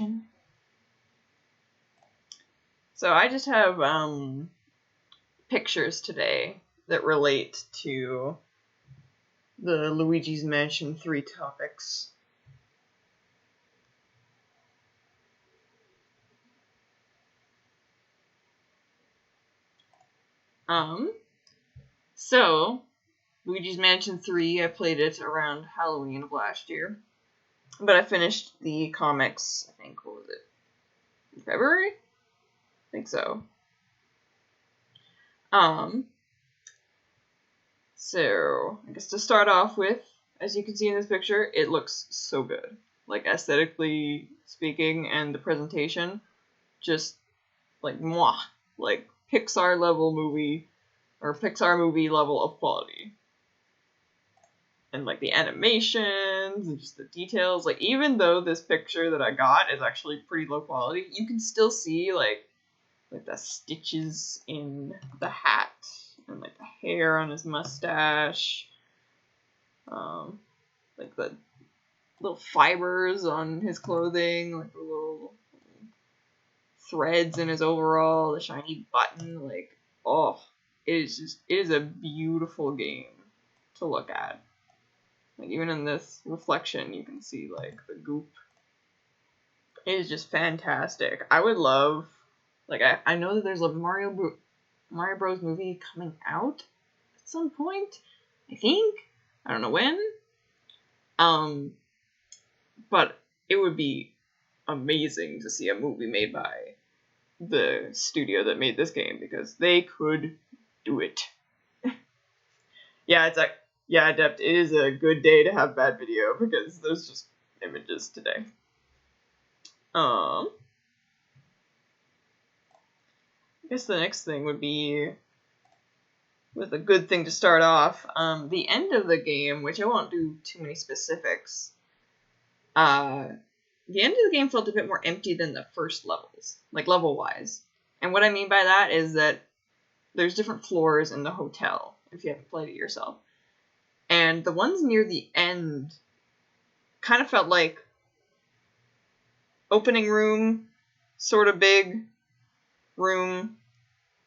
Mansion. So I just have pictures today that relate to the Luigi's Mansion 3 topics. So Luigi's Mansion 3, I played it around Halloween of last year. But I finished the comics, I think, what was it? In February? I think so. So, I guess to start off with, as you can see in this picture, it looks so good. Like, aesthetically speaking, and the presentation, just, like, mwah. Like, Pixar level movie, or Pixar movie level of quality. And, like, the animations, and just the details, like, even though this picture that I got is actually pretty low quality, you can still see, like the stitches in the hat, and, like, the hair on his mustache, like, the little fibers on his clothing, like, the little threads in his overall, the shiny button, like, oh, it is a beautiful game to look at. Like, even in this reflection, you can see, like, the goop. It is just fantastic. I would love, like, I know that there's a Mario Bros. Movie coming out at some point, I think. I don't know when. But it would be amazing to see a movie made by the studio that made this game, because they could do it. Yeah, Adept, it is a good day to have bad video, because there's just images today. I guess the next thing would be, with a good thing to start off, the end of the game, which I won't do too many specifics. The end of the game felt a bit more empty than the first levels, like level-wise. And what I mean by that is that there's different floors in the hotel, if you haven't played it yourself. And the ones near the end kind of felt like opening room, sort of big room,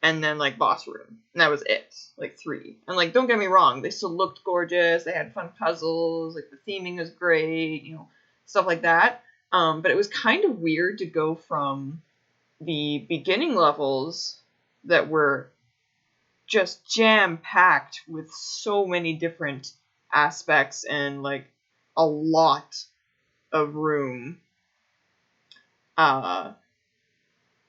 and then, like, boss room. And that was it. Like, 3. And, like, don't get me wrong, they still looked gorgeous, they had fun puzzles, like, the theming was great, you know, stuff like that. But it was kind of weird to go from the beginning levels that were just jam-packed with so many different aspects and, like, a lot of room. A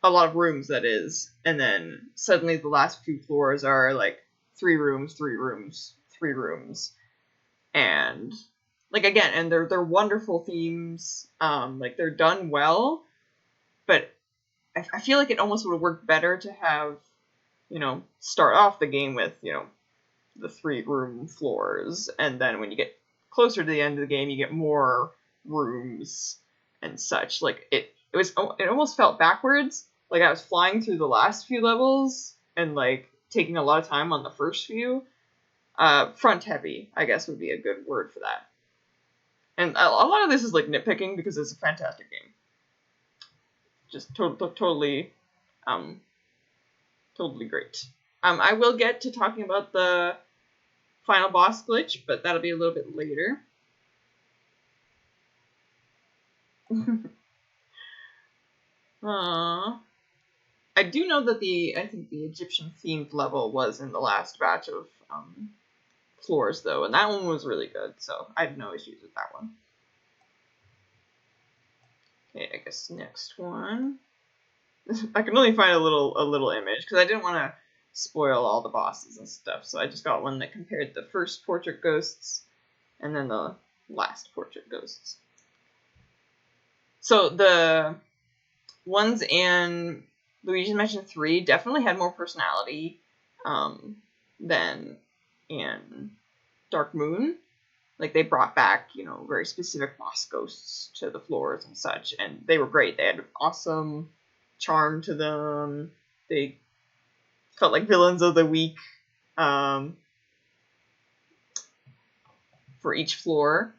lot of rooms, that is. And then suddenly the last few floors are, like, 3 rooms, 3 rooms, 3 rooms. And, like, again, and they're wonderful themes. Like, they're done well, but I feel like it almost would have worked better to have, you know, start off the game with, you know, the 3-room floors, and then when you get closer to the end of the game, you get more rooms and such. Like, it almost felt backwards. Like, I was flying through the last few levels and, like, taking a lot of time on the first few. Front heavy, I guess, would be a good word for that. And a lot of this is, like, nitpicking, because it's a fantastic game. Just totally great. I will get to talking about the final boss glitch, but that'll be a little bit later. I do know that I think the Egyptian themed level was in the last batch of floors, though, and that one was really good, so I had no issues with that one. Okay, I guess next one. I can only find a little image, because I didn't want to spoil all the bosses and stuff, so I just got one that compared the first Portrait Ghosts and then the last Portrait Ghosts. So the ones in Luigi's Mansion 3 definitely had more personality than in Dark Moon. Like, they brought back, you know, very specific boss ghosts to the floors and such, and they were great. They had awesome charm to them. They felt like villains of the week for each floor.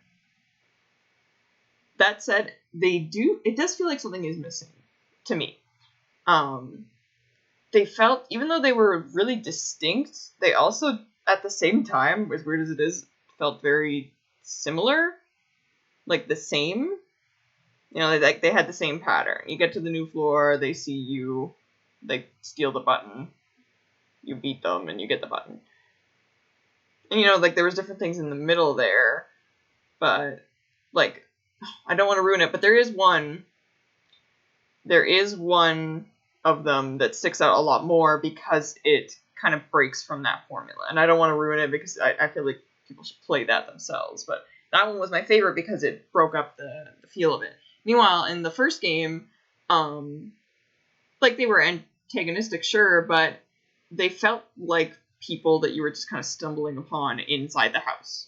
That said, it does feel like something is missing to me. They felt, even though they were really distinct, they also, at the same time, as weird as it is, felt very similar. Like the same. You know, they had the same pattern. You get to the new floor, they see you, they steal the button, you beat them, and you get the button. And, you know, like, there was different things in the middle there, but, like, I don't want to ruin it, but there is one of them that sticks out a lot more because it kind of breaks from that formula. And I don't want to ruin it because I feel like people should play that themselves. But that one was my favorite because it broke up the feel of it. Meanwhile, in the first game, like, they were antagonistic, sure, but they felt like people that you were just kind of stumbling upon inside the house.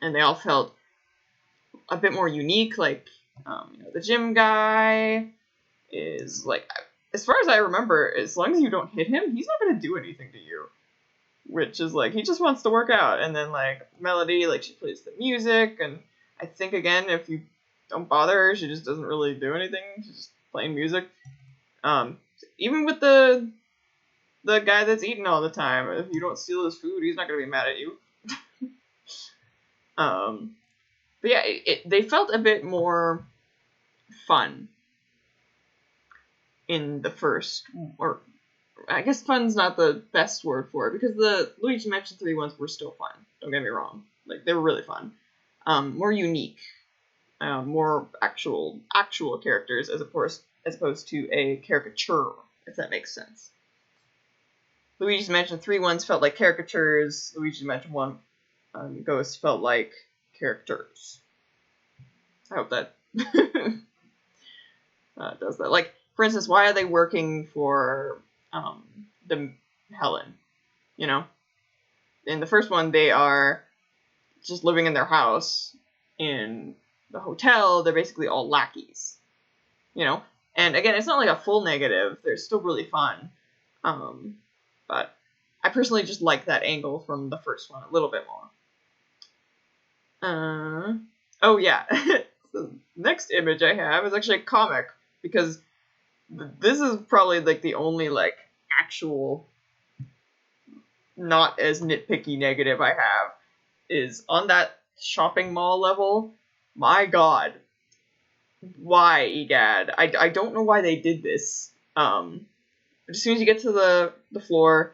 And they all felt a bit more unique, like, you know, the gym guy is, like, as far as I remember, as long as you don't hit him, he's not going to do anything to you. Which is, like, he just wants to work out. And then, like, Melody, like, she plays the music, and I think, again, if you don't bother her, she just doesn't really do anything. She's just playing music. Even with the guy that's eating all the time, if you don't steal his food, he's not going to be mad at you. But yeah, they felt a bit more fun in the first, or I guess fun's not the best word for it, because the Luigi Mansion 3 ones were still fun, don't get me wrong. Like, they were really fun. More unique, more actual characters as opposed to a caricature, if that makes sense. Luigi's Mansion 3 ones felt like caricatures, Luigi's Mansion 1 Ghost felt like characters. I hope that does that. Like, for instance, why are they working for the Helen? You know? In the first one, they are just living in their house. In the hotel, they're basically all lackeys. You know? And again, it's not like a full negative. They're still really fun. But I personally just like that angle from the first one a little bit more. Oh yeah. The next image I have is actually a comic, because this is probably, like, the only, like, actual not as nitpicky negative I have, is on that shopping mall level. My god. Why, EGAD? I don't know why they did this. As soon as you get to the floor,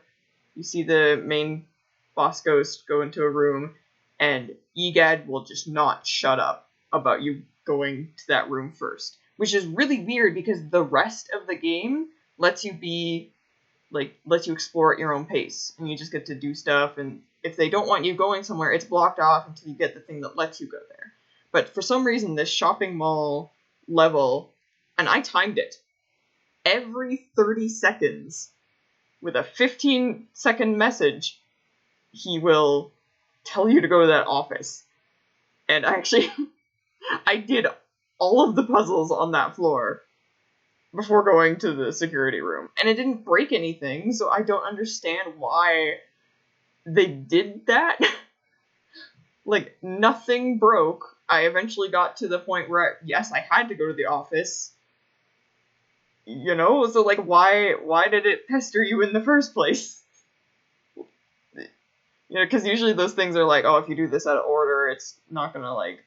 you see the main boss ghost go into a room, and EGAD will just not shut up about you going to that room first. Which is really weird, because the rest of the game lets you explore at your own pace, and you just get to do stuff, and if they don't want you going somewhere, it's blocked off until you get the thing that lets you go there. But for some reason, this shopping mall level, and I timed it, every 30 seconds, with a 15-second message, he will tell you to go to that office. And I did all of the puzzles on that floor before going to the security room. And it didn't break anything, so I don't understand why they did that. Like, nothing broke. I eventually got to the point where, yes, I had to go to the office. You know? So, like, why did it pester you in the first place? You know, because usually those things are like, oh, if you do this out of order, it's not gonna, like,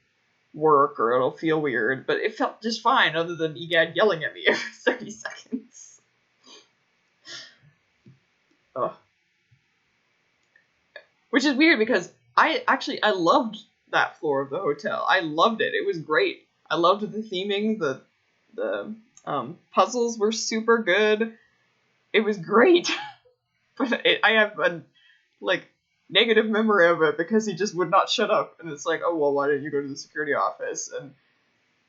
work, or it'll feel weird. But it felt just fine, other than EGAD yelling at me every 30 seconds. Ugh. Which is weird, because I loved that floor of the hotel. I loved it. It was great. I loved the theming. The puzzles were super good. It was great. But I have a, like, negative memory of it because he just would not shut up. And it's like, oh, well, why didn't you go to the security office? And,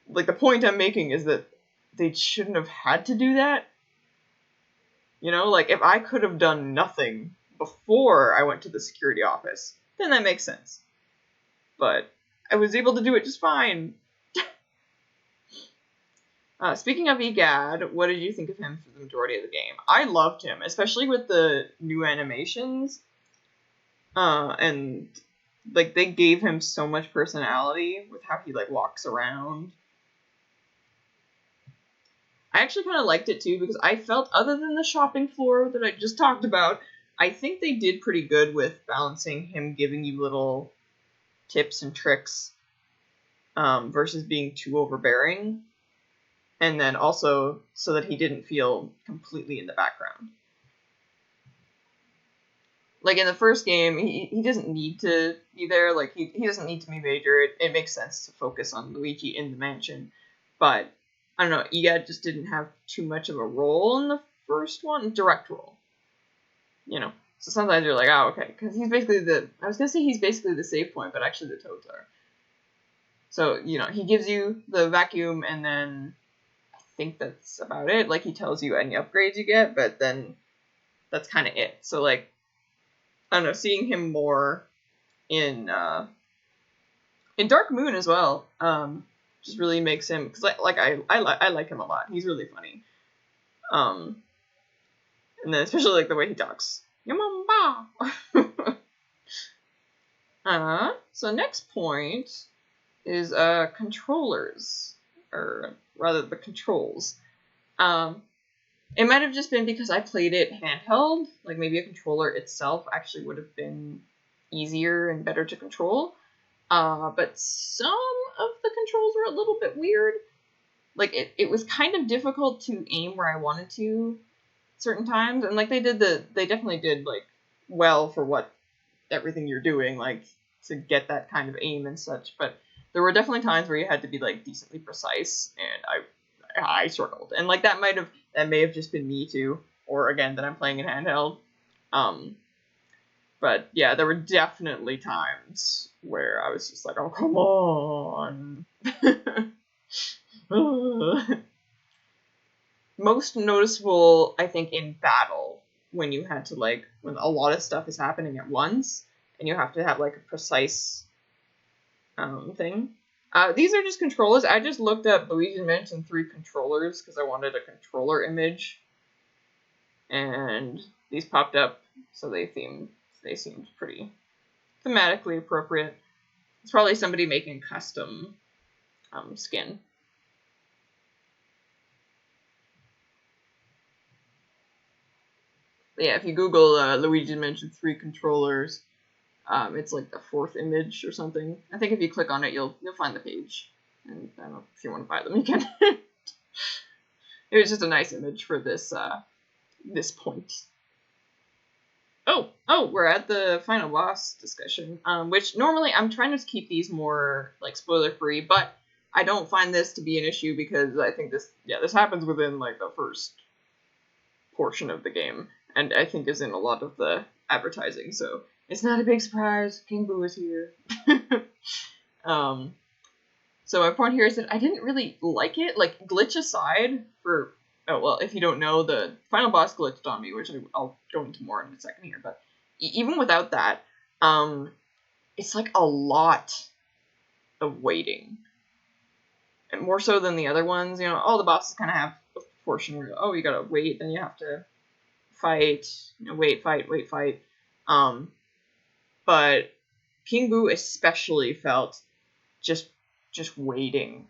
like, the point I'm making is that they shouldn't have had to do that. You know, like, if I could have done nothing before I went to the security office, then that makes sense. But I was able to do it just fine. Speaking of EGAD, what did you think of him for the majority of the game? I loved him, especially with the new animations. And, like, they gave him so much personality with how he, like, walks around. I actually kind of liked it too, because I felt, other than the shopping floor that I just talked about, I think they did pretty good with balancing him giving you little tips and tricks versus being too overbearing. And then also so that he didn't feel completely in the background. Like in the first game, he doesn't need to be there. Like he doesn't need to be major. It makes sense to focus on Luigi in the mansion. But I don't know, Egad just didn't have too much of a role in the first one, direct role. You know, so sometimes you're like, oh, okay, because he's basically I was gonna say he's basically the save point, but actually the Toads are. So, you know, he gives you the vacuum, and then I think that's about it. Like, he tells you any upgrades you get, but then that's kind of it. So, like, I don't know, seeing him more in Dark Moon as well, just really makes him, because I like him a lot. He's really funny. And then especially like the way he talks. So next point is controllers, or rather the controls. It might have just been because I played it handheld, like maybe a controller itself actually would have been easier and better to control. But some of the controls were a little bit weird. Like it was kind of difficult to aim where I wanted to certain times, and like they definitely did like well for what everything you're doing, like to get that kind of aim and such, but there were definitely times where you had to be like decently precise, and I struggled, and like that may have just been me too, or again that I'm playing in handheld. But yeah, there were definitely times where I was just like, oh, come on. Most noticeable, I think, in battle, when you had to like, when a lot of stuff is happening at once, and you have to have like a precise thing. These are just controllers. I just looked up Luigi Mansion 3 controllers because I wanted a controller image, and these popped up, so they seemed pretty thematically appropriate. It's probably somebody making custom skin. But yeah, if you Google Luigi Mansion 3 controllers, it's like the 4th image or something. I think if you click on it, you'll find the page. And I don't know if you want to buy them, you can. It was just a nice image for this this point. Oh, we're at the final boss discussion, which normally I'm trying to keep these more like spoiler free, but I don't find this to be an issue because I think this happens within like the first portion of the game, and I think is in a lot of the advertising, so it's not a big surprise. King Boo is here. So my point here is that I didn't really like it. Like, glitch aside, if you don't know, the final boss glitched on me, which I'll go into more in a second here, but even without that, it's like a lot of waiting. And more so than the other ones, you know, all the bosses kind of have a portion where, oh, you gotta wait, then you have to fight, you know, wait, fight. But King Boo especially felt just waiting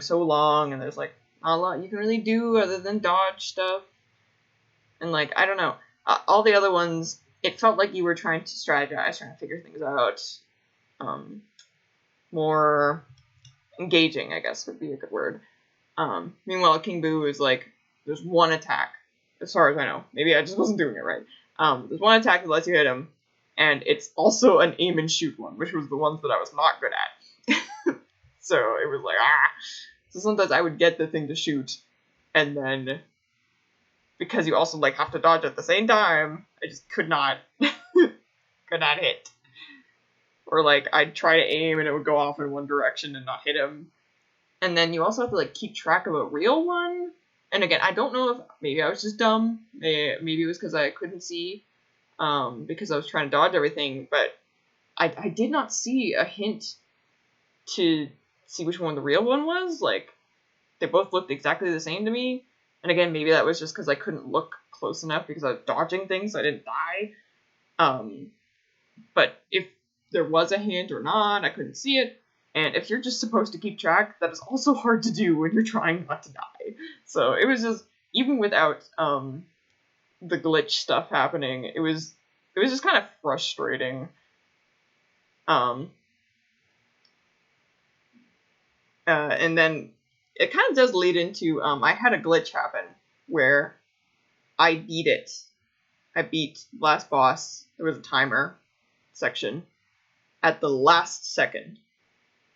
so long, and there's like not a lot you can really do other than dodge stuff, and like I don't know, all the other ones, it felt like you were trying to strategize, trying to figure things out, more engaging, I guess would be a good word. Meanwhile, King Boo is like, there's one attack, as far as I know, maybe I just wasn't doing it right. There's one attack that lets you hit him, and it's also an aim and shoot one, which was the ones that I was not good at. So it was like, So sometimes I would get the thing to shoot, and then because you also like have to dodge at the same time, I just could not hit. Or like I'd try to aim and it would go off in one direction and not hit him. And then you also have to like keep track of a real one. And again, I don't know if maybe I was just dumb. Maybe it was because I couldn't see, because I was trying to dodge everything. But I did not see a hint to see which one the real one was. Like, they both looked exactly the same to me. And again, maybe that was just because I couldn't look close enough because I was dodging things, so I didn't die. But if there was a hint or not, I couldn't see it. And if you're just supposed to keep track, that is also hard to do when you're trying not to die. So it was just, even without the glitch stuff happening, it was just kind of frustrating. And then it kind of does lead into, I had a glitch happen where I beat it. I beat last boss. There was a timer section at the last second.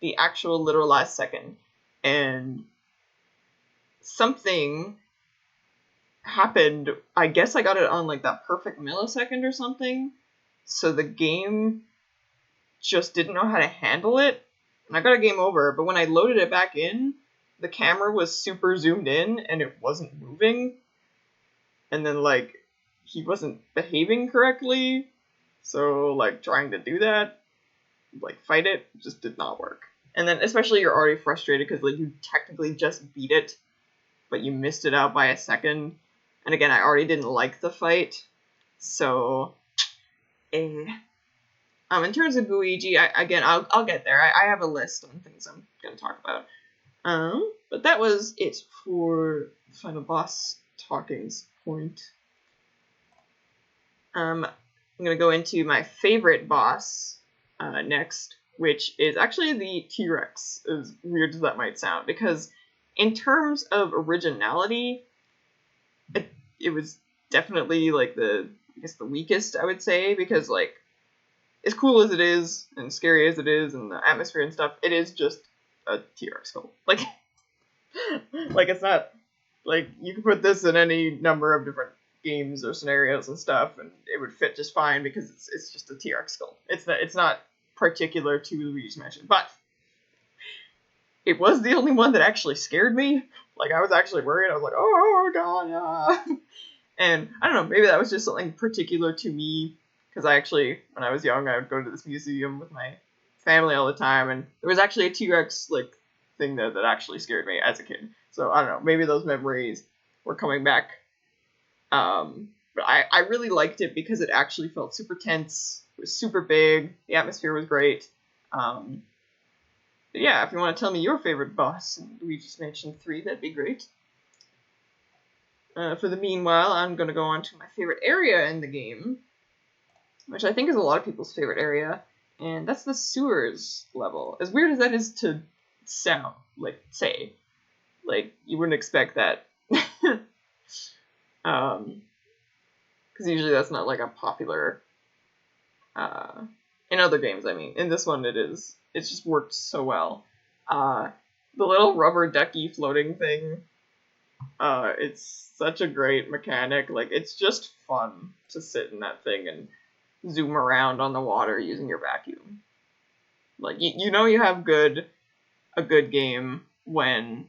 The actual literal last second. And something happened. I guess I got it on like that perfect millisecond or something. So the game just didn't know how to handle it. And I got a game over, but when I loaded it back in, the camera was super zoomed in and it wasn't moving. And then like he wasn't behaving correctly. So like trying to do that, like fight it, just did not work. And then especially you're already frustrated because like you technically just beat it, but you missed it out by a second. And again, I already didn't like the fight. So in terms of Luigi, I'll get there. I have a list on things I'm gonna talk about. But that was it for the final boss talkings point. I'm gonna go into my favorite boss next, which is actually the T-Rex, as weird as that might sound, because in terms of originality, it was definitely like the weakest, I would say, because like as cool as it is and scary as it is and the atmosphere and stuff, it is just a T-Rex skull. Like it's not like you could put this in any number of different games or scenarios and stuff and it would fit just fine because it's just a T-Rex skull. It's not particular to Luigi's Mansion, but it was the only one that actually scared me. Like I was actually worried. I was like, oh god. And I don't know, maybe that was just something particular to me. Because I actually, when I was young, I would go to this museum with my family all the time, and there was actually a T-Rex like thing there that actually scared me as a kid. So I don't know, maybe those memories were coming back. But I really liked it because it actually felt super tense. It was super big. The atmosphere was great. But yeah, if you want to tell me your favorite boss in Luigi's Mansion 3, that'd be great. For the meanwhile, I'm going to go on to my favorite area in the game, which I think is a lot of people's favorite area, and that's the sewers level. As weird as that is to sound, say, you wouldn't expect that. Because usually that's not, like, a popular, in other games, I mean. In this one, it is. It just worked so well. The little rubber ducky floating thing, it's such a great mechanic. Like, it's just fun to sit in that thing and zoom around on the water using your vacuum. Like, you know you have a good game when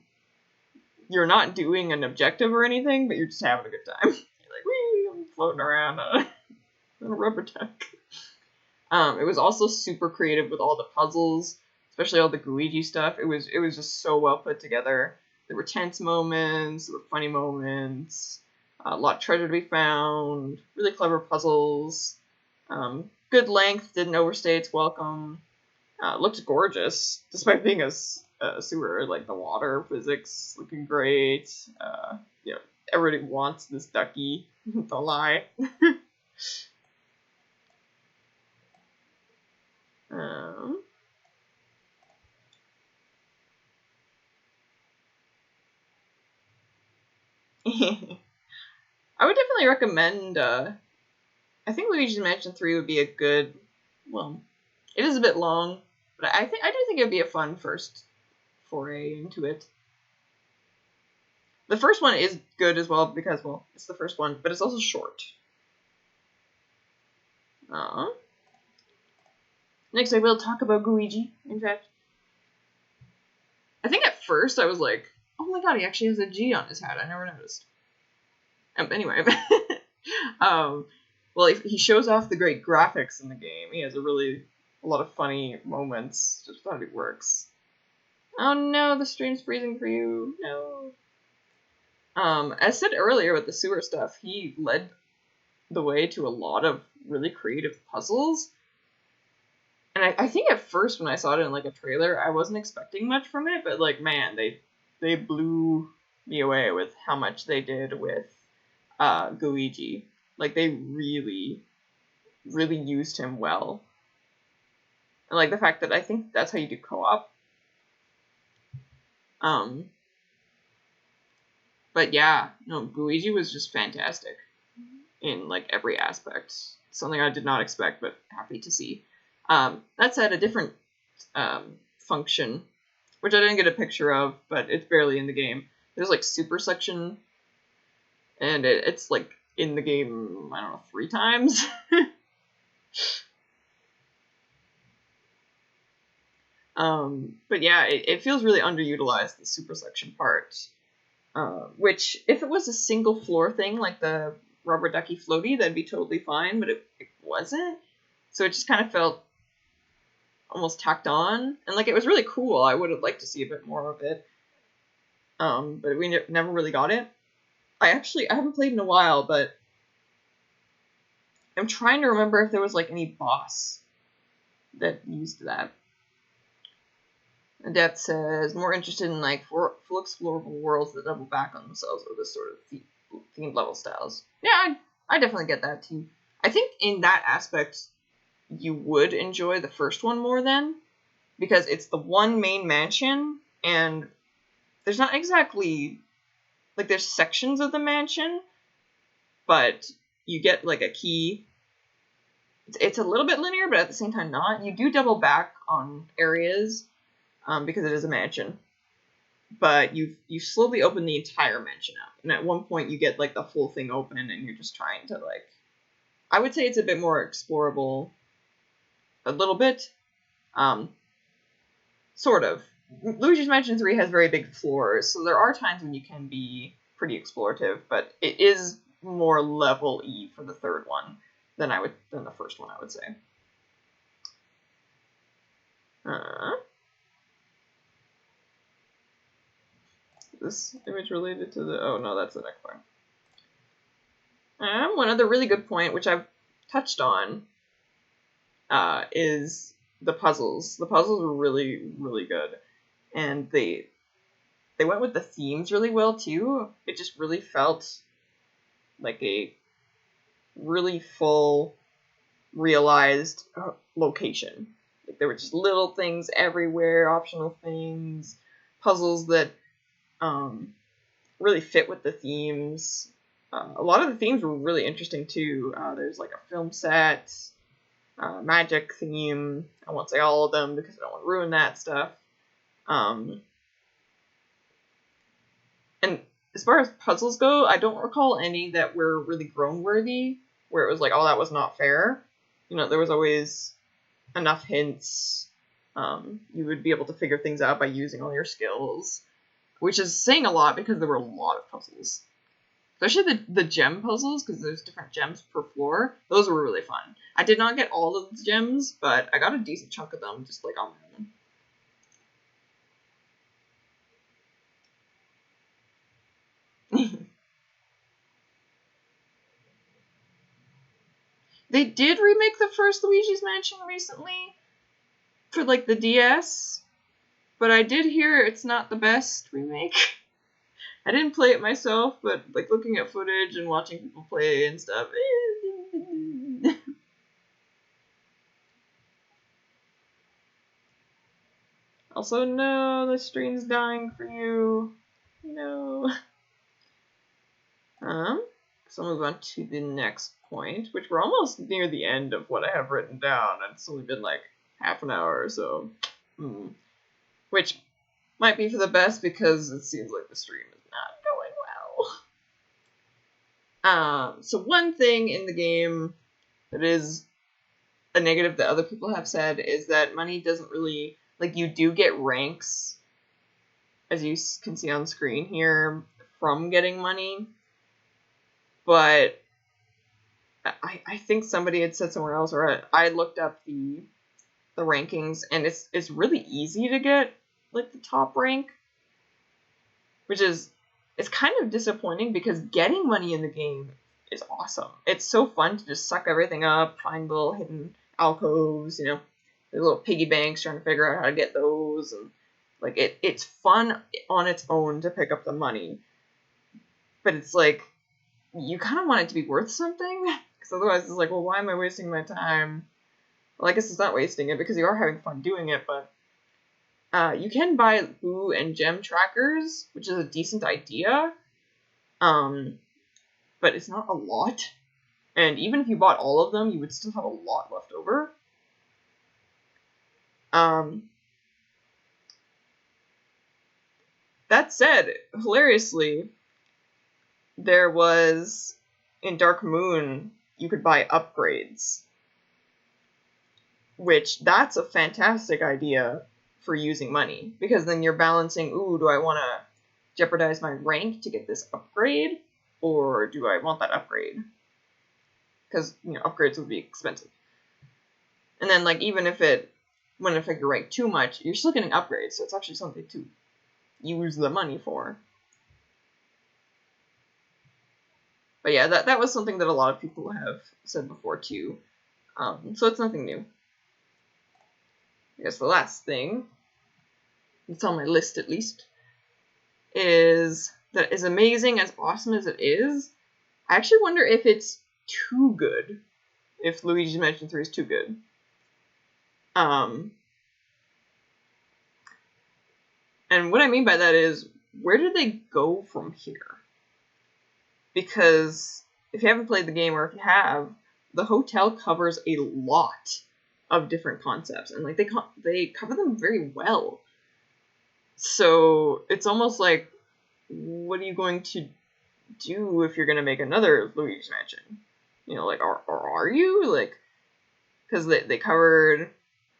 you're not doing an objective or anything, but you're just having a good time. You're like, wee, I'm floating around on a rubber duck. It was also super creative with all the puzzles, especially all the Luigi stuff. It was just so well put together. There were tense moments, there were funny moments, a lot of treasure to be found, really clever puzzles. Good length, didn't overstay its welcome. Looked gorgeous, despite being a sewer. Like the water physics looking great. Everybody wants this ducky. Don't lie. I would definitely recommend. I think Luigi's Mansion 3 would be a good. Well, it is a bit long, but I do think it would be a fun first foray into it. The first one is good as well because, well, it's the first one, but it's also short. Next, I will talk about Luigi, in fact. I think at first I was like, oh my god, he actually has a G on his hat. I never noticed. Anyway. Well, he shows off the great graphics in the game. He has a lot of funny moments. Just thought it works. Oh no, the stream's freezing for you. No. As said earlier with the sewer stuff, he led the way to a lot of really creative puzzles. And I think at first when I saw it in like a trailer, I wasn't expecting much from it, but like man, they blew me away with how much they did with Luigi. Like they really used him well. And like the fact that I think that's how you do co-op. But yeah, no, Luigi was just fantastic in like every aspect. Something I did not expect, but happy to see. That said, a different function, which I didn't get a picture of, but it's barely in the game. There's like super section, and it's like in the game, I don't know, 3 times. But yeah, it feels really underutilized, the super section part. Which, if it was a single floor thing, like the rubber ducky floaty, that'd be totally fine, but it wasn't. So it just kind of felt almost tacked on. And like, it was really cool. I would have liked to see a bit more of it. But we never really got it. I haven't played in a while, but I'm trying to remember if there was like any boss that used that. And Death says, more interested in like full explorable worlds that double back on themselves or this sort of themed level styles. Yeah, I definitely get that too. I think in that aspect, you would enjoy the first one more then, because it's the one main mansion, and there's not exactly, like, there's sections of the mansion, but you get like a key. It's a little bit linear, but at the same time not. You do double back on areas, because it is a mansion, but you slowly open the entire mansion up, and at one point you get like the full thing open, and you're just trying to like, I would say it's a bit more explorable, a little bit, sort of. Luigi's Mansion 3 has very big floors, so there are times when you can be pretty explorative, but it is more level E for the third one than the first one, I would say. This image related to the... Oh, no, that's the next part. One other really good point, which I've touched on, is the puzzles. The puzzles were really, really good. And they went with the themes really well, too. It just really felt like a really full, realized location. Like, there were just little things everywhere, optional things, puzzles that really fit with the themes. A lot of the themes were really interesting too. There's like a film set, magic theme. I won't say all of them because I don't want to ruin that stuff. And as far as puzzles go, I don't recall any that were really groan-worthy, where it was like, oh, that was not fair. You know, there was always enough hints. You would be able to figure things out by using all your skills, which is saying a lot because there were a lot of puzzles. Especially the gem puzzles, because there's different gems per floor. Those were really fun. I did not get all of the gems, but I got a decent chunk of them just like on my own. They did remake the first Luigi's Mansion recently for like the DS, but I did hear it's not the best remake. I didn't play it myself, but like looking at footage and watching people play and stuff. Also, no, the stream's dying for you. No. So I'll move on to the next point, which we're almost near the end of what I have written down, and it's only been like half an hour or so. Which might be for the best because it seems like the stream is not going well. So one thing in the game that is a negative that other people have said is that money doesn't really, like, you do get ranks, as you can see on screen here, from getting money, but I think somebody had said somewhere else, or I looked up the rankings, and it's really easy to get like the top rank, which is, it's kind of disappointing because getting money in the game is awesome. It's so fun to just suck everything up, find little hidden alcoves, you know. the little piggy banks, trying to figure out how to get those, and like it's fun on its own to pick up the money, but it's like you kind of want it to be worth something, because otherwise it's like, well, why am I wasting my time? Well, I guess it's not wasting it because you are having fun doing it, but you can buy Boo and Gem trackers, which is a decent idea, but it's not a lot, and even if you bought all of them, you would still have a lot left over. That said, hilariously, there was, in Dark Moon, you could buy upgrades, which that's a fantastic idea for using money, because then you're balancing, ooh, do I want to jeopardize my rank to get this upgrade, or do I want that upgrade? Because, upgrades would be expensive. And then, like, even if it wouldn't affect your rank too much, you're still getting upgrades, so it's actually something to use the money for. But yeah, that was something that a lot of people have said before too. So it's nothing new. I guess the last thing, it's on my list at least, is that as amazing, as awesome as it is, I actually wonder if it's too good. If Luigi's Mansion 3 is too good. And what I mean by that is, where do they go from here? Because if you haven't played the game, or if you have, the hotel covers a lot of different concepts, and like they cover them very well. So it's almost like, what are you going to do if you're going to make another Luigi's Mansion? Like, or are you? Like, because they covered,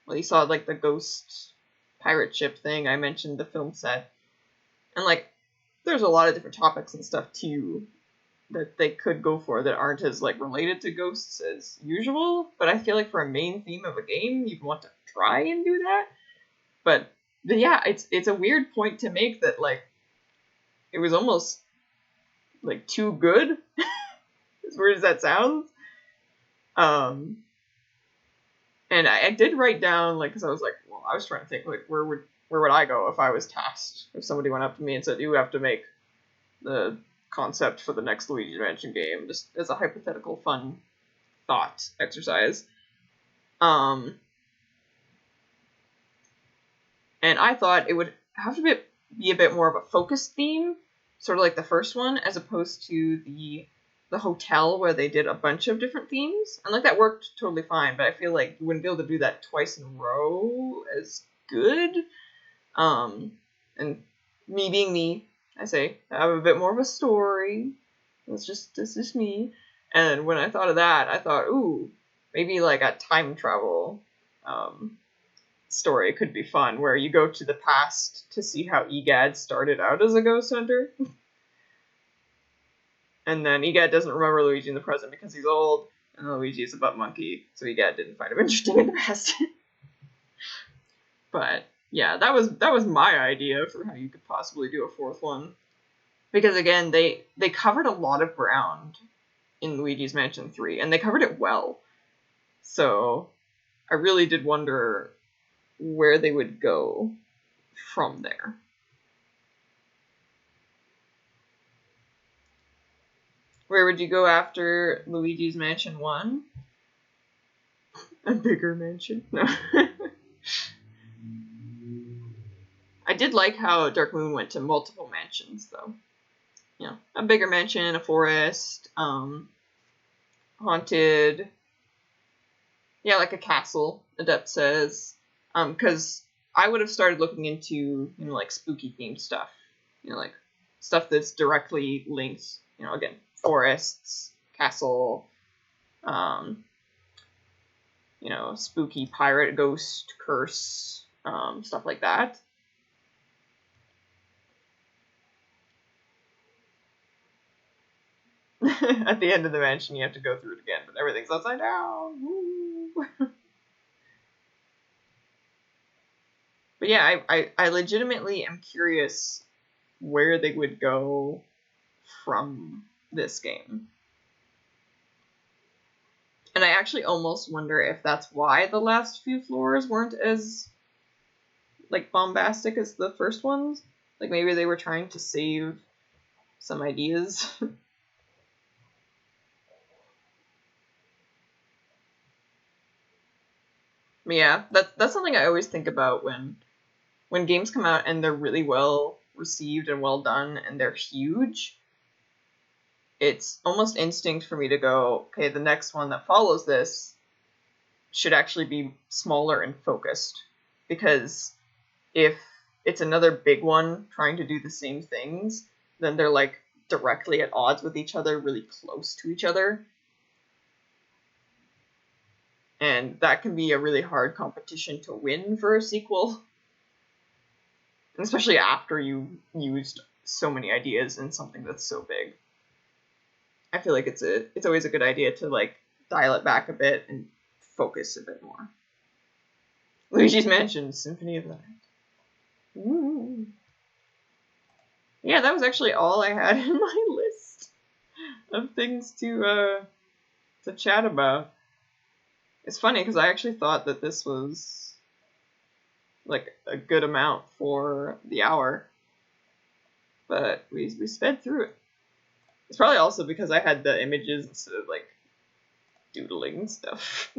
well, you saw like the ghost pirate ship thing, I mentioned the film set, and like there's a lot of different topics and stuff too that they could go for that aren't as like related to ghosts as usual, but I feel like for a main theme of a game you'd want to try and do that. But yeah, it's a weird point to make, that like it was almost like too good. As weird as that sounds. And I did write down, like, because I was like, well, I was trying to think, like, where would I go if I was tasked? If somebody went up to me and said, you have to make the concept for the next Luigi's Mansion game, just as a hypothetical fun thought exercise. And I thought it would have to be a bit more of a focused theme, sort of like the first one, as opposed to the hotel where they did a bunch of different themes. And like that worked totally fine, but I feel like you wouldn't be able to do that twice in a row as good. And me being me, I say I have a bit more of a story. That's just me. And when I thought of that, I thought, ooh, maybe like a time travel story could be fun, where you go to the past to see how Egad started out as a ghost hunter. And then Egad doesn't remember Luigi in the present because he's old, and Luigi is a butt monkey, so Egad didn't find him interesting in the past. But yeah, that was my idea for how you could possibly do a fourth one. Because again, they covered a lot of ground in Luigi's Mansion 3, and they covered it well. So I really did wonder where they would go from there. Where would you go after Luigi's Mansion 1? A bigger mansion? No. I did like how Dark Moon went to multiple mansions, though. A bigger mansion, a forest, haunted. Yeah, like a castle, Adept says. Because I would have started looking into, like spooky themed stuff. Like stuff that's directly linked, again, forests, castle, spooky pirate, ghost, curse, stuff like that. At the end of the mansion, you have to go through it again, but everything's upside down. Woo. But yeah, I legitimately am curious where they would go from this game. And I actually almost wonder if that's why the last few floors weren't as, like, bombastic as the first ones. Like, maybe they were trying to save some ideas. But yeah, that's something I always think about when games come out and they're really well received and well done and they're huge. It's almost instinct for me to go, okay, the next one that follows this should actually be smaller and focused. Because if it's another big one trying to do the same things, then they're like directly at odds with each other, really close to each other. And that can be a really hard competition to win for a sequel. And especially after you used so many ideas in something that's so big. I feel like it's always a good idea to like dial it back a bit and focus a bit more. Luigi's Mansion, Symphony of the Night. Ooh. Yeah, that was actually all I had in my list of things to chat about. It's funny because I actually thought that this was like a good amount for the hour, but we sped through it. It's probably also because I had the images instead of like doodling stuff.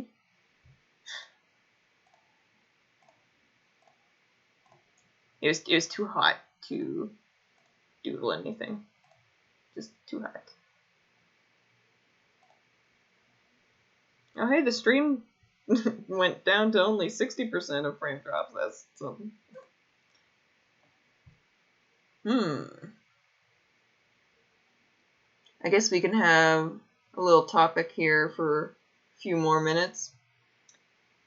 It was too hot to doodle anything. Just too hot. Oh hey, the stream went down to only 60% of frame drops. That's something. I guess we can have a little topic here for a few more minutes.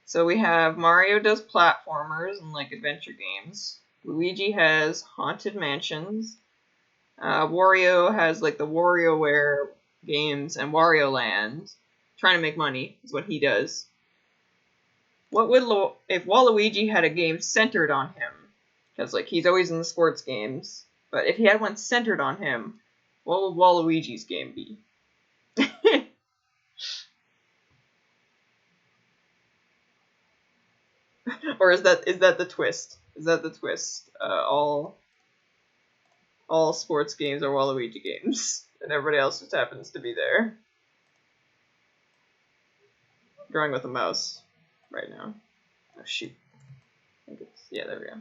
So we have Mario does platformers and like adventure games. Luigi has haunted mansions. Wario has like the WarioWare games and Wario Land. Trying to make money is what he does. What would if Waluigi had a game centered on him? Because like he's always in the sports games, but if he had one centered on him, what would Waluigi's game be? Or is that the twist? Is that the twist? All sports games are Waluigi games, and everybody else just happens to be there. Drawing with a mouse right now. Oh shoot. I think it's, yeah, there we go.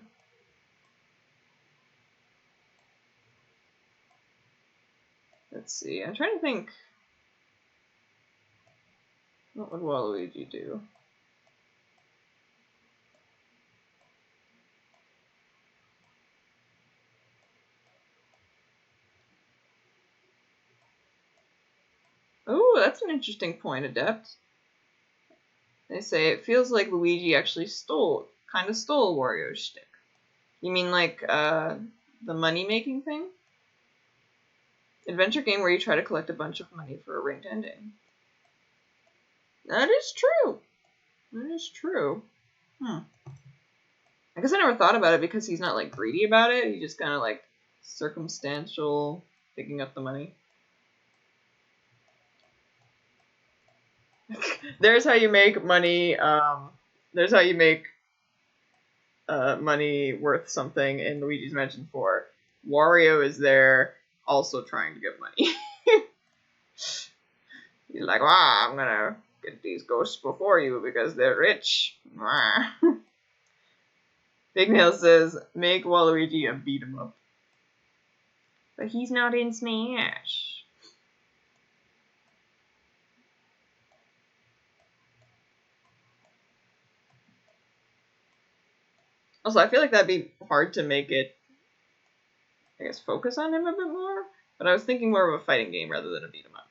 Let's see. I'm trying to think. What would Waluigi do? Oh, that's an interesting point, Adept. They say it feels like Luigi actually kind of stole Wario's shtick. You mean like the money-making thing? Adventure game where you try to collect a bunch of money for a ringed ending. That is true. That is true. I guess I never thought about it because he's not like greedy about it. He's just kind of like circumstantial, picking up the money. There's how you make money. There's how you make money worth something in Luigi's Mansion 4. Wario is there also trying to get money. He's like, wow, I'm gonna get these ghosts before you because they're rich. Big Nail says, make Waluigi a beat 'em up. But he's not in Smash. Also, I feel like that'd be hard to make it, I guess, focus on him a bit more. But I was thinking more of a fighting game rather than a beat 'em up.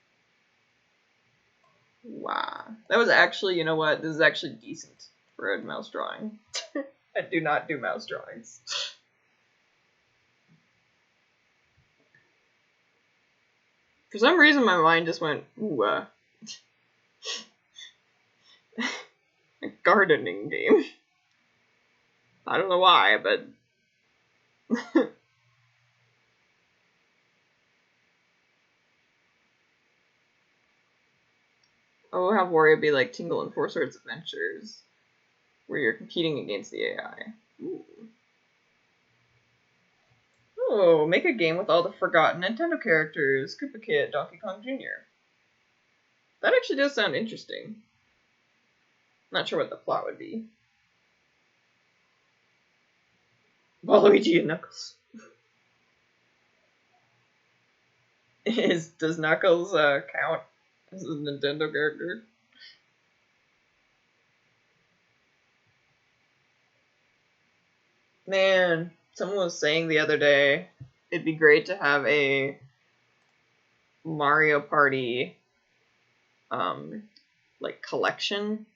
Wow. That was actually, you know what? This is actually decent for a mouse drawing. I do not do mouse drawings. For some reason, my mind just went, ooh, a gardening game. I don't know why, but... Oh, have Wario be like Tingle and Four Swords Adventures, where you're competing against the AI. Ooh. Oh, make a game with all the forgotten Nintendo characters. Koopa Kid, Donkey Kong Jr. That actually does sound interesting. Not sure what the plot would be. Waluigi and Knuckles. Does Knuckles count as a Nintendo character? Man, someone was saying the other day it'd be great to have a Mario Party like collection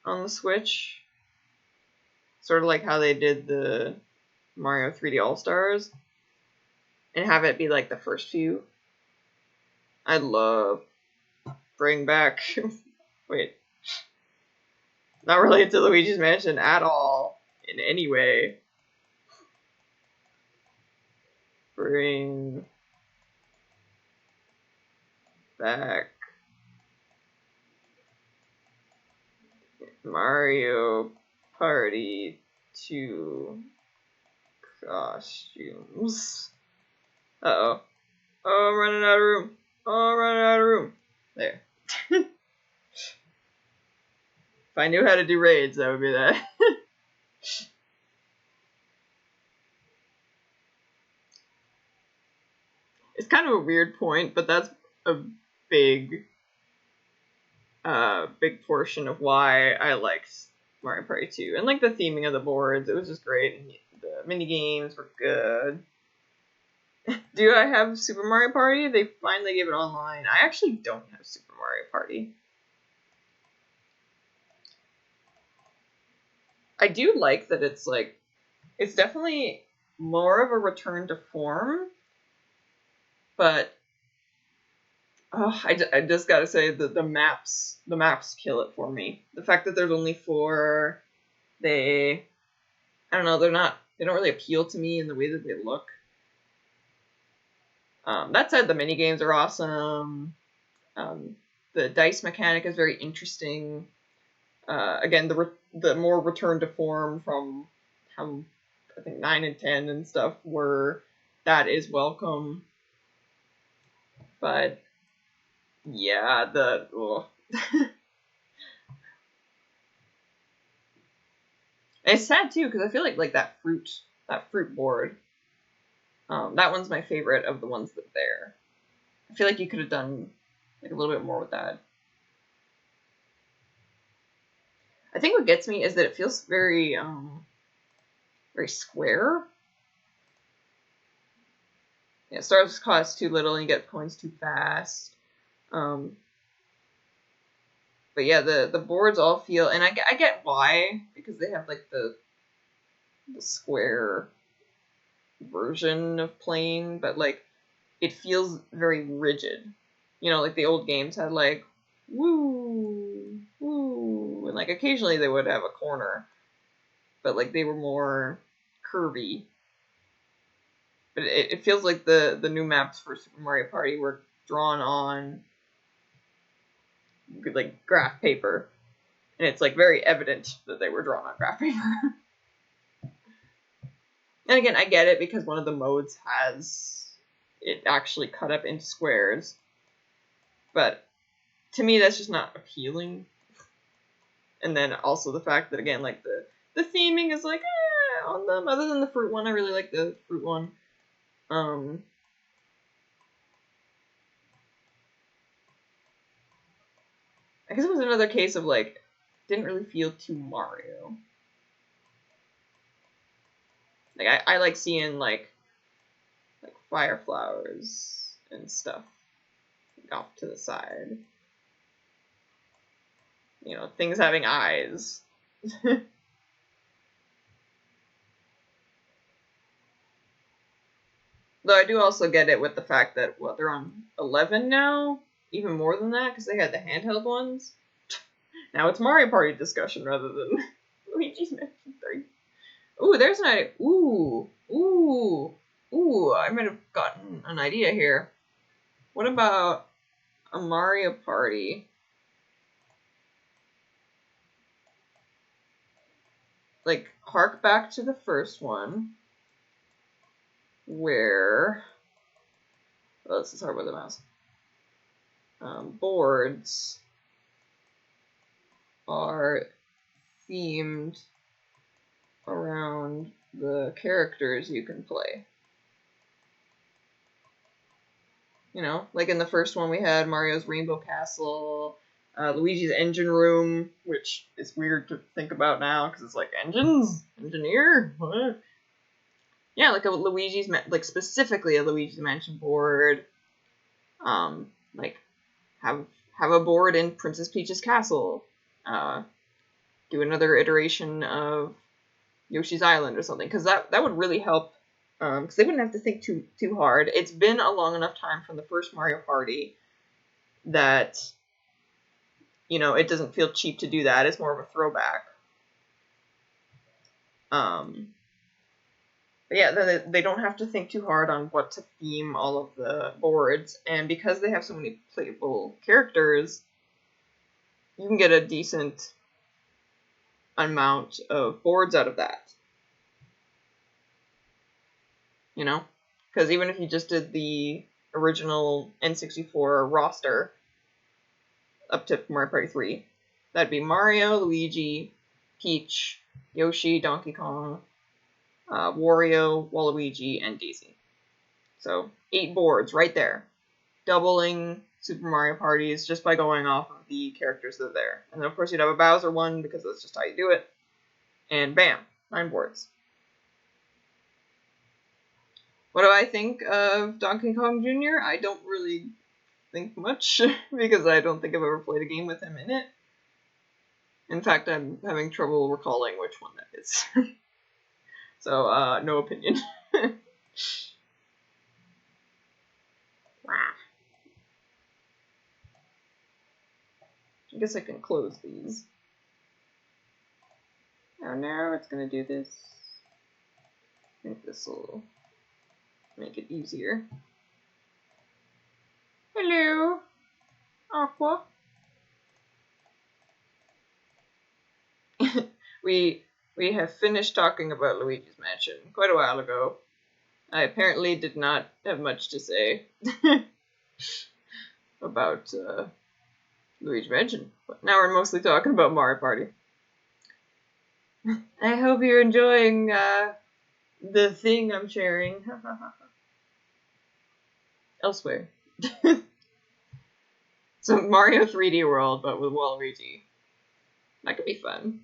on the Switch. Sort of like how they did the Mario 3D All-Stars. And have it be like the first few. I'd love bring back wait. Not related to Luigi's Mansion at all in any way. Bring back Mario Party 2 costumes. Uh-oh. Oh, I'm running out of room. Oh, I'm running out of room. There. If I knew how to do raids, that would be that. It's kind of a weird point, but that's a big portion of why I liked Mario Party 2. And like the theming of the boards, it was just great. And the mini games were good. Do I have Super Mario Party? They finally gave it online. I actually don't have Super Mario Party. I do like that it's like, it's definitely more of a return to form, but I just gotta say that the maps kill it for me. The fact that there's only 4, I don't know, they don't really appeal to me in the way that they look. That said, the mini games are awesome. The dice mechanic is very interesting. Again, the more return to form from how I think 9 and 10 and stuff that is welcome. But yeah, it's sad too because I feel like that fruit board. That one's my favorite of the ones that are there. I feel like you could have done like a little bit more with that. I think what gets me is that it feels very very square. Yeah, stars cost too little and you get coins too fast. But yeah, the boards all feel, and I get why, because they have like the square version of playing, but like it feels very rigid. You know, like the old games had like woo, woo, and like occasionally they would have a corner, but like they were more curvy. But it feels like the new maps for Super Mario Party were drawn on like graph paper, and it's like very evident that they were drawn on graph paper. And again, I get it because one of the modes has it actually cut up into squares, but to me that's just not appealing. And then also the fact that again, like the theming is like on them. Other than the fruit one, I really like the fruit one. I guess it was another case of like didn't really feel too Mario. Like I like seeing like fire flowers and stuff off to the side. You know, things having eyes. Though I do also get it with the fact that they're on 11 now, even more than that because they had the handheld ones. Now it's Mario Party discussion rather than Luigi's Mansion 3. Ooh, there's an idea. Ooh, I might have gotten an idea here. What about a Mario Party, like, hark back to the first one, where, oh, this is hard with the mouse. Boards are themed around the characters you can play. You know, like in the first one we had Mario's Rainbow Castle, Luigi's Engine Room, which is weird to think about now because it's like engines, engineer, what? Yeah, like a Luigi's, like specifically a Luigi's Mansion board. Like have a board in Princess Peach's castle. Do another iteration of Yoshi's Island or something, because that would really help. Because they wouldn't have to think too hard. It's been a long enough time from the first Mario Party that, you know, it doesn't feel cheap to do that. It's more of a throwback. But yeah, they don't have to think too hard on what to theme all of the boards, and because they have so many playable characters, you can get a decent amount of boards out of that. You know? Because even if you just did the original N64 roster up to Mario Party 3, that'd be Mario, Luigi, Peach, Yoshi, Donkey Kong, Wario, Waluigi, and Daisy. So 8 boards right there. Doubling Super Mario Parties just by going off of the characters that are there. And then of course you'd have a Bowser one because that's just how you do it. And bam, 9 boards. What do I think of Donkey Kong Jr.? I don't really think much because I don't think I've ever played a game with him in it. In fact, I'm having trouble recalling which one that is. So, no opinion. I guess I can close these. Oh no, it's gonna do this. I think this will make it easier. Hello, Aqua. we have finished talking about Luigi's Mansion quite a while ago. I apparently did not have much to say about Luigi's Mansion, but now we're mostly talking about Mario Party. I hope you're enjoying the thing I'm sharing. Elsewhere. So Mario 3D World, but with Waluigi. That could be fun.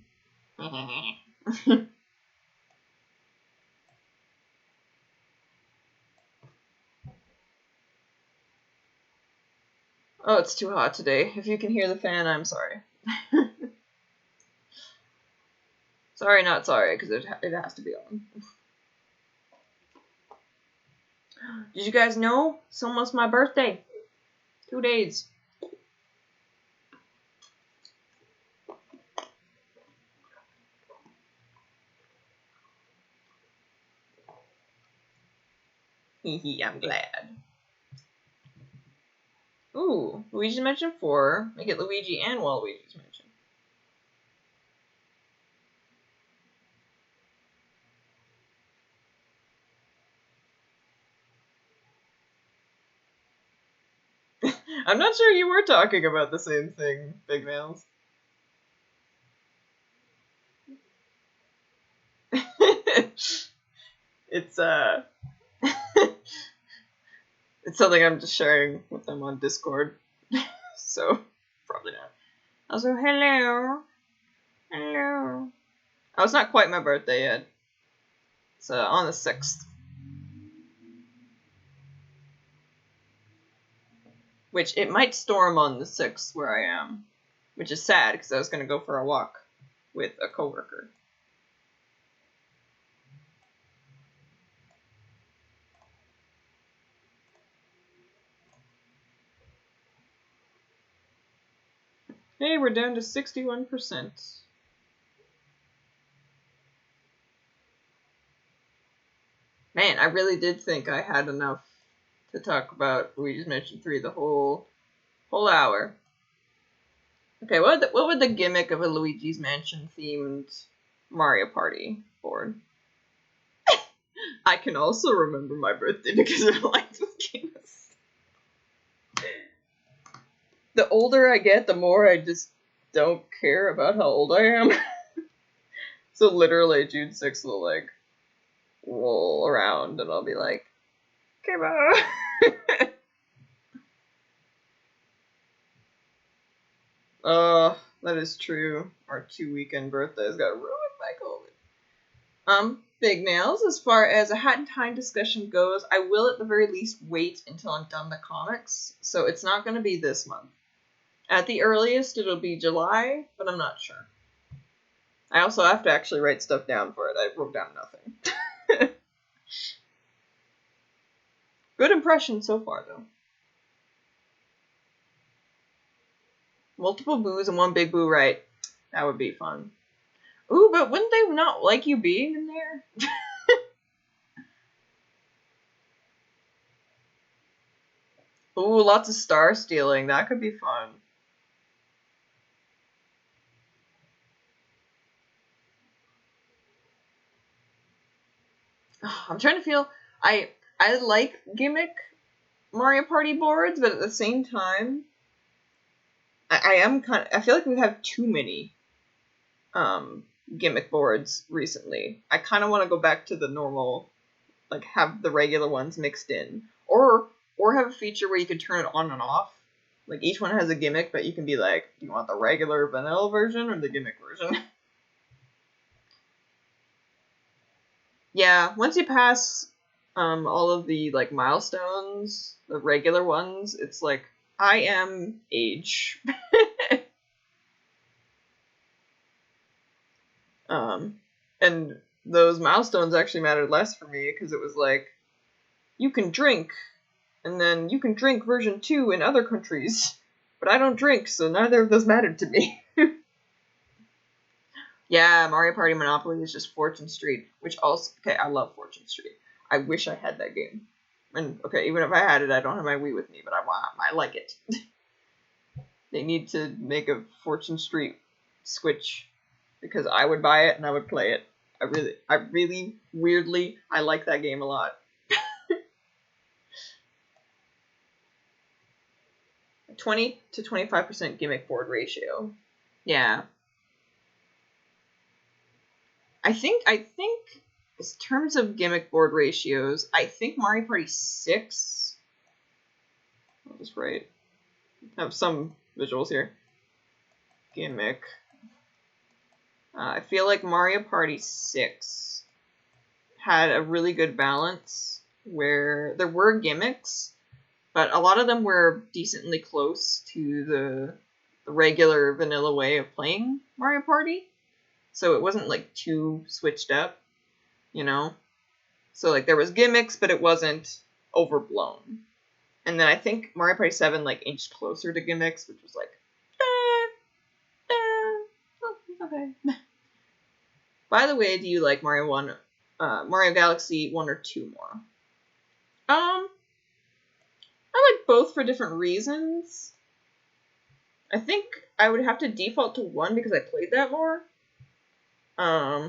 Oh, it's too hot today. If you can hear the fan, I'm sorry. Sorry, not sorry, because it has to be on. Did you guys know? It's almost my birthday. 2 days. Hehe, I'm glad. Ooh, Luigi's Mansion 4. Make it Luigi and Waluigi's Mansion. I'm not sure you were talking about the same thing, Big Nails. It's it's something I'm just sharing with them on Discord. So probably not. Also, hello. Hello. Oh, it's not quite my birthday yet. It's on the 6th. Which, it might storm on the 6th where I am. Which is sad, because I was going to go for a walk with a coworker. Hey, we're down to 61%. Man, I really did think I had enough to talk about Luigi's Mansion 3 the whole Whole hour. Okay, what would the gimmick of a Luigi's Mansion themed Mario Party board? I can also remember my birthday because I like this game. The older I get, the more I just don't care about how old I am. So literally June 6th will like roll around and I'll be like, come on. That is true. Our 2 weekend birthdays got ruined by COVID. Big nails, as far as a Hat in Time discussion goes, I will at the very least wait until I'm done the comics, so it's not going to be this month. At the earliest, it'll be July, but I'm not sure. I also have to actually write stuff down for it. I wrote down nothing. Good impression so far, though. Multiple boos and one big boo right. That would be fun. Ooh, but wouldn't they not like you being in there? Ooh, lots of star stealing. That could be fun. I'm trying to feel... I like gimmick Mario Party boards, but at the same time, I feel like we have too many gimmick boards recently. I kind of want to go back to the normal, like have the regular ones mixed in, or have a feature where you can turn it on and off. Like each one has a gimmick, but you can be like, do you want the regular vanilla version or the gimmick version? Yeah, once you pass all of the like milestones, the regular ones, it's like I am age. And those milestones actually mattered less for me because it was like, you can drink, and then you can drink version 2 in other countries, but I don't drink, so neither of those mattered to me. Yeah, Mario Party Monopoly is just Fortune Street, which also, okay, I love Fortune Street. I wish I had that game. And, okay, even if I had it, I don't have my Wii with me, but I like it. They need to make a Fortune Street Switch, because I would buy it and I would play it. I really, weirdly, I like that game a lot. 20 to 25% gimmick board ratio. Yeah. I think in terms of gimmick board ratios, I think Mario Party 6, I'll just write, have some visuals here. Gimmick. I feel like Mario Party 6 had a really good balance where there were gimmicks, but a lot of them were decently close to the regular vanilla way of playing Mario Party. So it wasn't like too switched up, you know? So like there was gimmicks, but it wasn't overblown. And then I think Mario Party 7 like inched closer to gimmicks, which was like, okay. By the way, do you like Mario Galaxy 1 or 2 more? I like both for different reasons. I think I would have to default to 1 because I played that more. I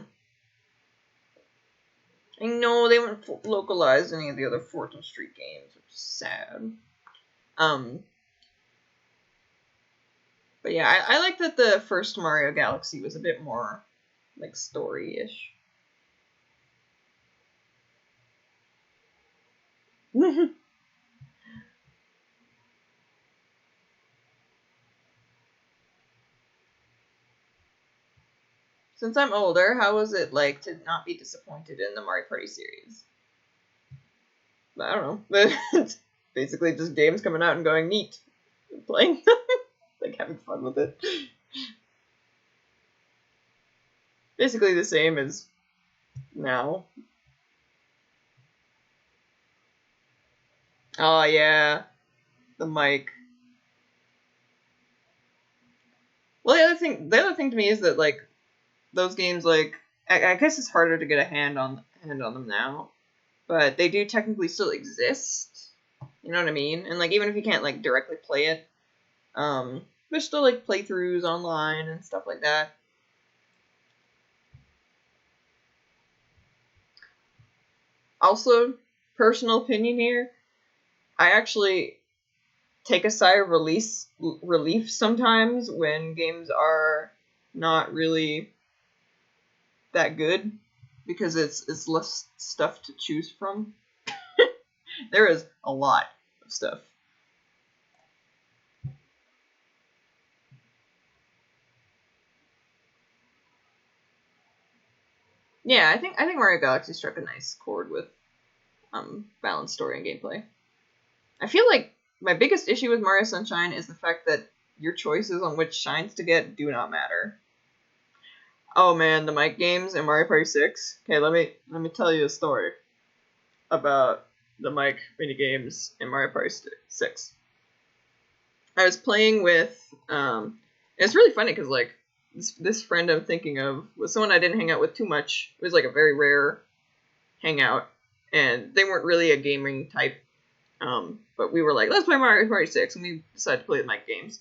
know they haven't localized any of the other Fortune Street games, which is sad. But yeah, I like that the first Mario Galaxy was a bit more like story-ish. Since I'm older, how was it like to not be disappointed in the Mario Party series? I don't know. It's basically just games coming out and going neat. And playing them. Like having fun with it. Basically the same as now. Oh yeah. The mic. Well, the other thing to me is that like those games, like I guess it's harder to get a hand on them now, but they do technically still exist. You know what I mean? And like even if you can't like directly play it, There's still like playthroughs online and stuff like that. Also, personal opinion here, I actually take a sigh of relief sometimes when games are not really that good, because it's less stuff to choose from. There is a lot of stuff. Yeah, I think Mario Galaxy struck a nice chord with balanced story and gameplay. I feel like my biggest issue with Mario Sunshine is the fact that your choices on which shines to get do not matter. Oh man, the Mike games in Mario Party 6. Okay, let me tell you a story about the Mike mini games in Mario Party 6. I was playing with it's really funny because like this friend I'm thinking of was someone I didn't hang out with too much. It was like a very rare hangout, and they weren't really a gaming type. But we were like, let's play Mario Party 6, and we decided to play the Mike games,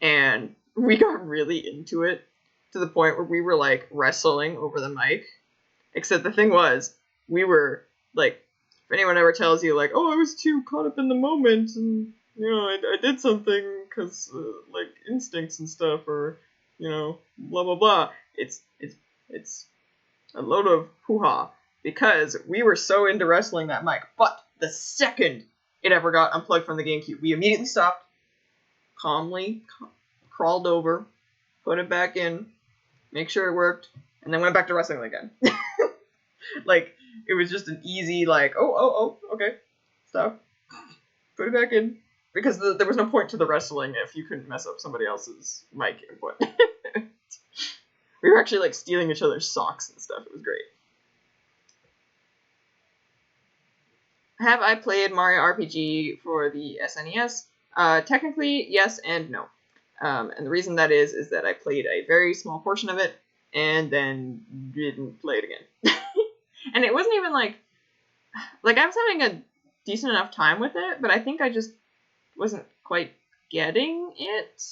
and we got really into it to the point where we were like wrestling over the mic. Except the thing was, we were like, if anyone ever tells you like, oh, I was too caught up in the moment, and you know, I did something because like instincts and stuff, or you know, blah blah blah. It's a load of hoo-ha, because we were so into wrestling that mic. But the second it ever got unplugged from the GameCube, we immediately stopped, calmly crawled over, put it back in, make sure it worked, and then went back to wrestling again. Like, it was just an easy, like, oh, okay, stop, put it back in. Because there was no point to the wrestling if you couldn't mess up somebody else's mic input. We were actually, like, stealing each other's socks and stuff. It was great. Have I played Mario RPG for the SNES? Technically, yes and no. And the reason that is that I played a very small portion of it, and then didn't play it again. And it wasn't even like I was having a decent enough time with it, but I think I just wasn't quite getting it,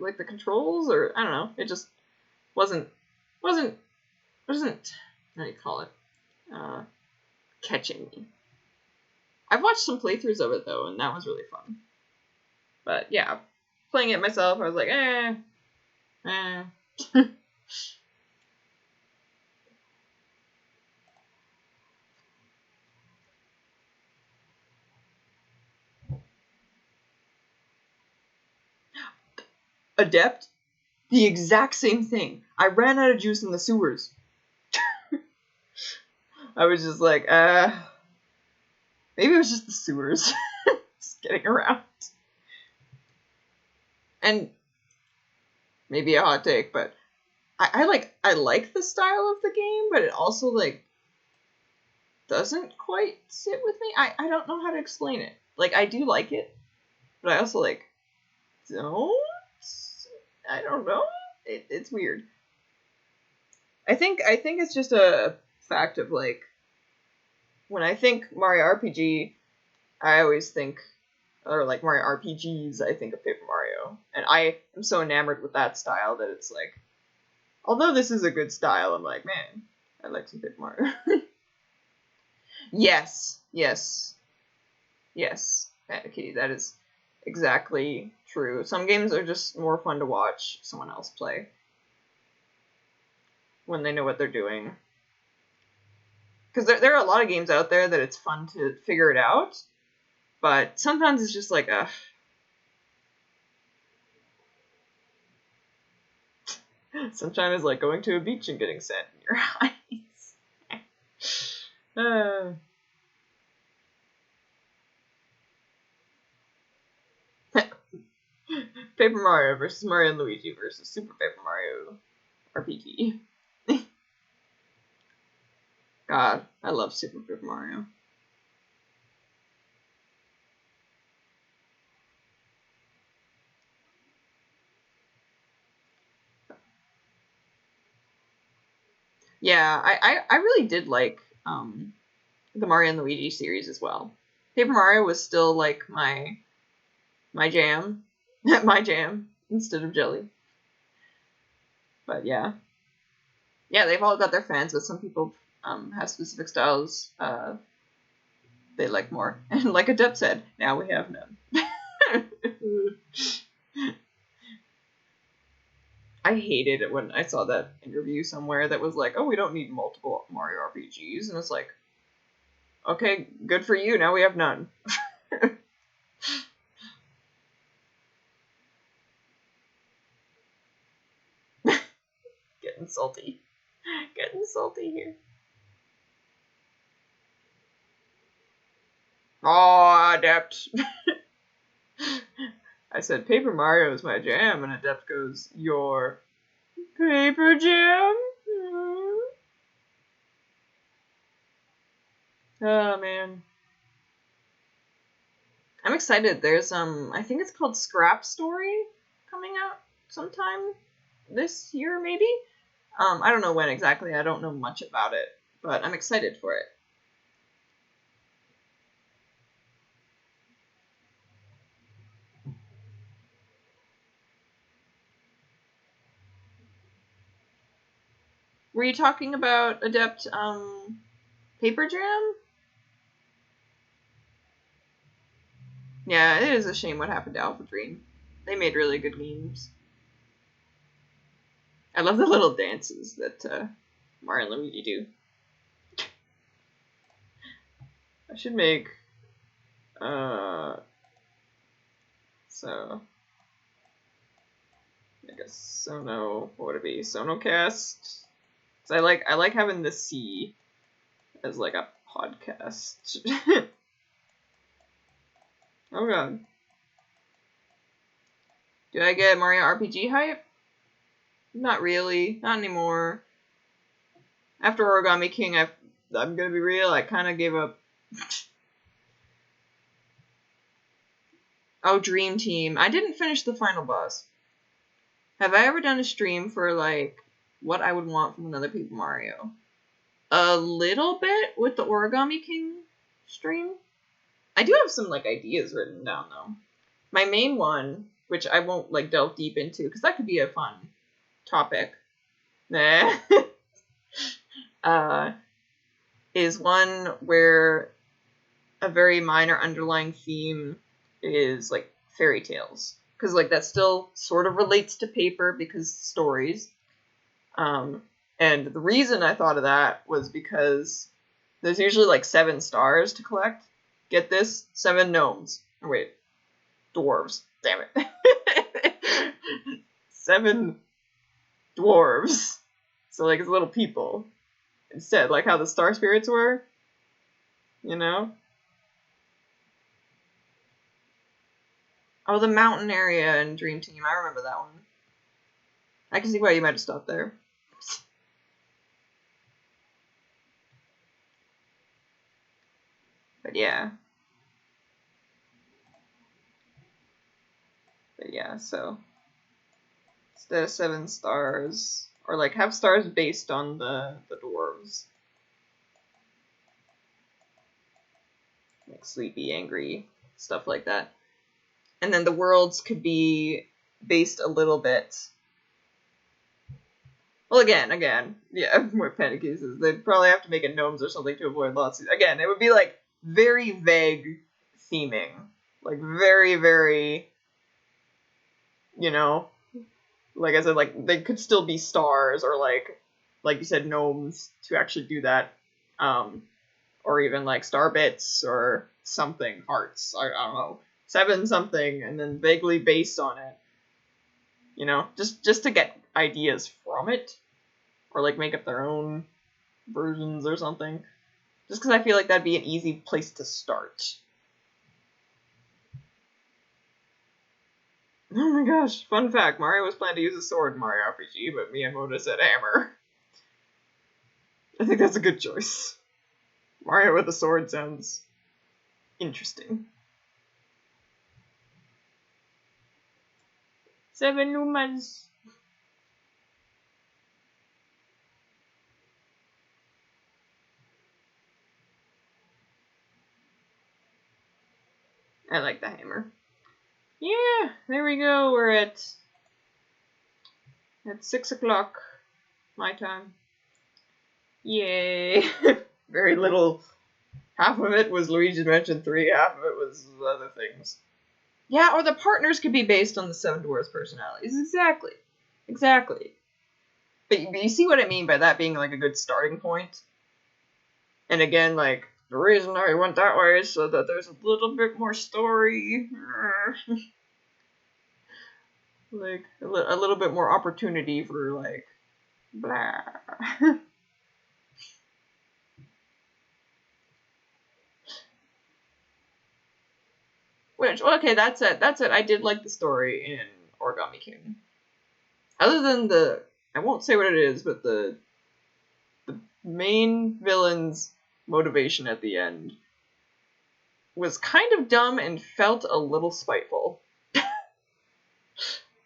like the controls, or I don't know, it just wasn't how do you call it, catching me. I've watched some playthroughs of it though, and that was really fun. But yeah, playing it myself, I was like, Adept, the exact same thing. I ran out of juice in the sewers. I was just like, maybe it was just the sewers. Just getting around. And maybe a hot take, but I like the style of the game, but it also like doesn't quite sit with me. I don't know how to explain it. Like, I do like it, but I also like don't. I don't know. It's weird. I think it's just a fact of like, when I think Mario RPG, I always think, or like Mario RPGs, I think of Paper Mario, and I am so enamored with that style that it's like, although this is a good style, I'm like, man, I like some Paper Mario. Yes, Kitty, that is exactly true. Some games are just more fun to watch someone else play when they know what they're doing. Because there are a lot of games out there that it's fun to figure it out, but sometimes it's just like, sometimes it's like going to a beach and getting sand in your eyes. Paper Mario versus Mario and Luigi versus Super Paper Mario RPG. God, I love Super Paper Mario. Yeah, I really did like the Mario and Luigi series as well. Paper Mario was still like my jam, My jam instead of jelly. But yeah. Yeah, they've all got their fans, but some people have specific styles they like more. And like Adept said, now we have none. I hated it when I saw that interview somewhere that was like, oh, we don't need multiple Mario RPGs. And it's like, okay, good for you. Now we have none. Getting salty. Getting salty here. Oh, Adept. I said, Paper Mario is my jam, and Adept goes, your paper jam? Oh, man. I'm excited. There's, I think it's called Scrap Story coming out sometime this year, maybe? I don't know when exactly. I don't know much about it, but I'm excited for it. Were you talking about Adept, Paper Jam? Yeah, it is a shame what happened to Alpha Dream. They made really good memes. I love the little dances that Mario and Luigi do. I should make so I guess Sono, what would it be? Sonocast? So I like having the C as like a podcast. Oh god. Do I get Mario RPG hype? Not really. Not anymore. After Origami King, I'm gonna be real, I kind of gave up. Oh, Dream Team. I didn't finish the final boss. Have I ever done a stream for, like, what I would want from another Paper Mario? A little bit with the Origami King stream. I do have some, like, ideas written down, though. My main one, which I won't, like, delve deep into, because that could be a fun topic. Nah. Is one where a very minor underlying theme is, like, fairy tales. Because, like, that still sort of relates to paper because stories. And the reason I thought of that was because there's usually, like, 7 stars to collect. Get this? 7 gnomes. Oh, wait. Dwarves. Damn it. 7 dwarves. So, like, it's little people. Instead, like how the star spirits were. You know? Oh, the mountain area in Dream Team. I remember that one. I can see why you might have stopped there. But yeah. So instead of 7 stars, or like have stars based on the dwarves. Like sleepy, angry, stuff like that. And then the worlds could be based a little bit. Well, again, yeah, more panic cases. They'd probably have to make it gnomes or something to avoid lawsuits. Again, it would be like very vague theming. Like very, very, you know, like I said, like they could still be stars or like you said, gnomes to actually do that. Or even like star bits or something, hearts, I don't know. 7 something, and then vaguely based on it. You know, just to get ideas from it. Or like make up their own versions or something. Just because I feel like that'd be an easy place to start. Oh my gosh, fun fact, Mario was planning to use a sword in Mario RPG, but Miyamoto said hammer. I think that's a good choice. Mario with a sword sounds interesting. 7 Lumas. I like the hammer. Yeah, there we go. We're at 6 o'clock my time. Yay! Very little. Half of it was Luigi Mansion 3, half of it was other things. Yeah, or the partners could be based on the Seven Dwarfs' personalities. Exactly. Exactly. But you see what I mean by that being like a good starting point? And again, like, the reason I went that way is so that there's a little bit more story. Like, a little bit more opportunity for, like, blah. Which, okay, that's it. I did like the story in Origami King. Other than I won't say what it is, but the main villain's motivation at the end was kind of dumb and felt a little spiteful.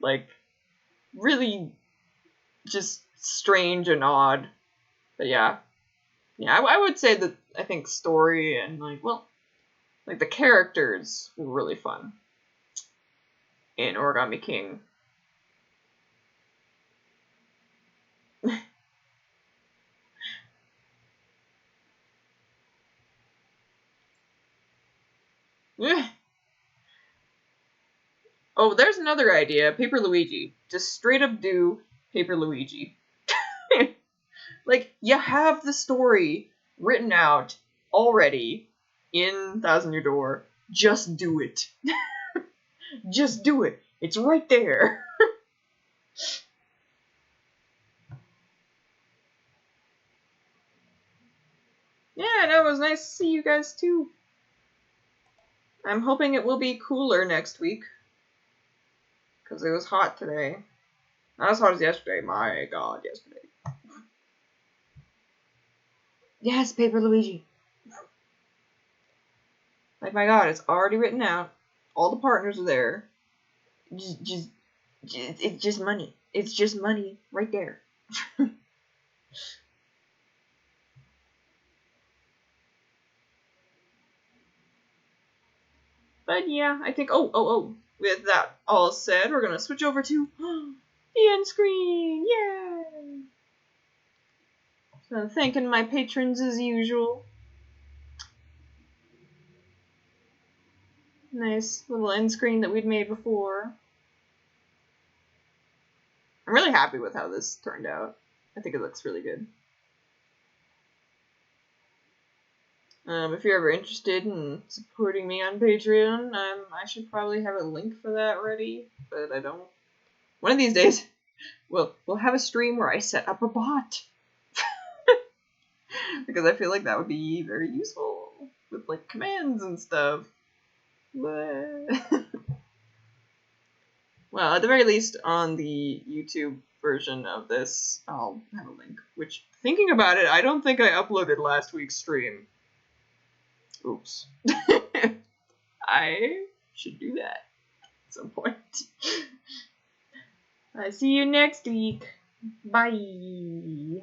Like, really just strange and odd. But yeah. Yeah, I would say that I think story and, like, well, like, the characters were really fun in Origami King. Oh, there's another idea. Paper Luigi. Just straight up do Paper Luigi. Like, you have the story written out already in Thousand Year Door. Just do it. Just do it. It's right there. Yeah, no, it was nice to see you guys too. I'm hoping it will be cooler next week. Because it was hot today. Not as hot as yesterday. My god, yesterday. Yes, Paper Luigi. Like, my god, it's already written out. All the partners are there. It's just money. It's just money right there. But yeah, I think, with that all said, we're going to switch over to the end screen. Yay! So thanking my patrons as usual. Nice little end screen that we'd made before. I'm really happy with how this turned out. I think it looks really good. If you're ever interested in supporting me on Patreon, I should probably have a link for that ready, but I don't. One of these days, we'll have a stream where I set up a bot. Because I feel like that would be very useful with, like, commands and stuff. Well, at the very least, on the YouTube version of this, I'll have a link. Which, thinking about it, I don't think I uploaded last week's stream. Oops. I should do that at some point. I see you next week. Bye.